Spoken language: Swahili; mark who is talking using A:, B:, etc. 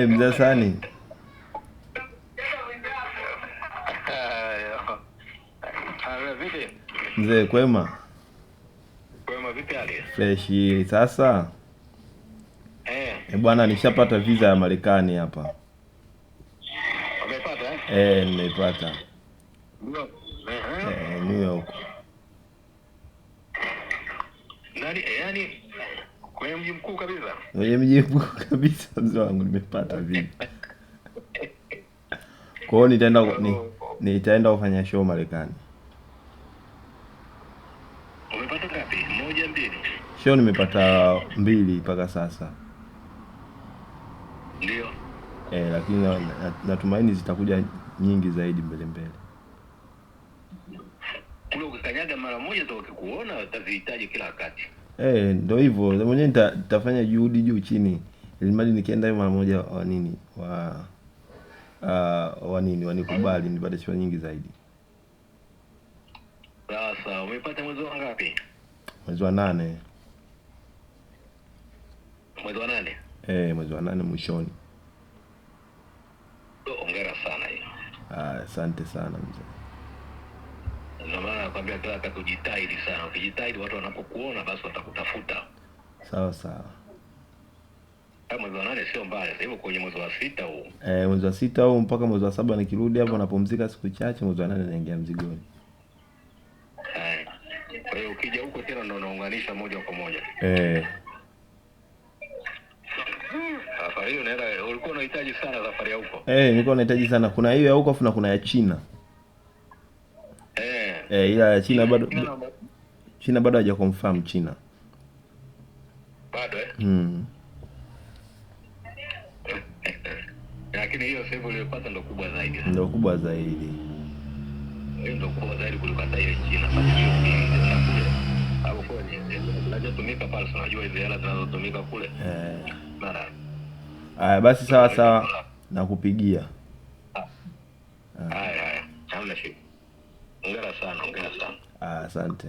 A: Mzee Sani. Mzee kwema?
B: Kwema vipi hali?
A: Freshi. Sasa bwana, nishapata visa ya Marekani hapa.
B: Umepata?
A: Nimeipata. New York.
B: Yani kwenye mji mkuu kabisa?
A: Kwenye mji mkuu kabisa mzee wangu, nimepata visa. Kwa hiyo nitaenda kufanya show Marekani.
B: Umepata ngapi? Moja, mbili?
A: Show nimepata 2 mpaka sasa.
B: Ndio.
A: Lakini natumaini zitakuja nyingi zaidi mbele.
B: Kule ukikanyaga mara moja tu ukikuona utazihitaji kila wakati.
A: Ndio hivyo. Mwenyewe nitafanya juhudi juu chini. Ilimradi nikienda mara moja wanikubali nipate show nyingi zaidi.
B: Sasa umepata mwezi wa ngapi?
A: Mwezi wa 8.
B: Mwezi wa 8?
A: Mwezi wa 8 mwishoni.
B: Hongera sana hiyo.
A: Asante sana mzee.
B: Ndio maana nakwambia kila wakati ujitahidi sana. Ukijitahidi watu wanapokuona basi watakutafuta.
A: Sawa sawa.
B: Mwezi wa 8 sio mbaya. Sasa hivi kwenye mwezi wa 6 huu.
A: Mwezi wa 6 huu mpaka mwezi wa 7 nikirudi hapo napumzika siku chache, mwezi wa 8 naingia mzigoni.
B: Kwa hiyo ukija huko tena ndio unaunganisha moja kwa moja. Safari hiyo unaenda, ulikuwa unahitaji sana safari ya huko?
A: Nilikuwa nahitaji sana. Kuna hiyo ya huko afu na kuna ya China. Ila ya China bado haja confirm China.
B: Bado Lakini hiyo sasa uliyopata ndio kubwa zaidi.
A: Ndio kubwa zaidi.
B: Hiyo ndio kubwa zaidi kuliko hata ile China. Sasa hiyo kule. Hapo kwa tumika pale, unajua hizo hela zinazotumika kule.
A: Basi sawa nakupigia.
B: Haya. Hamna shida. Hongera sana.
A: Asante.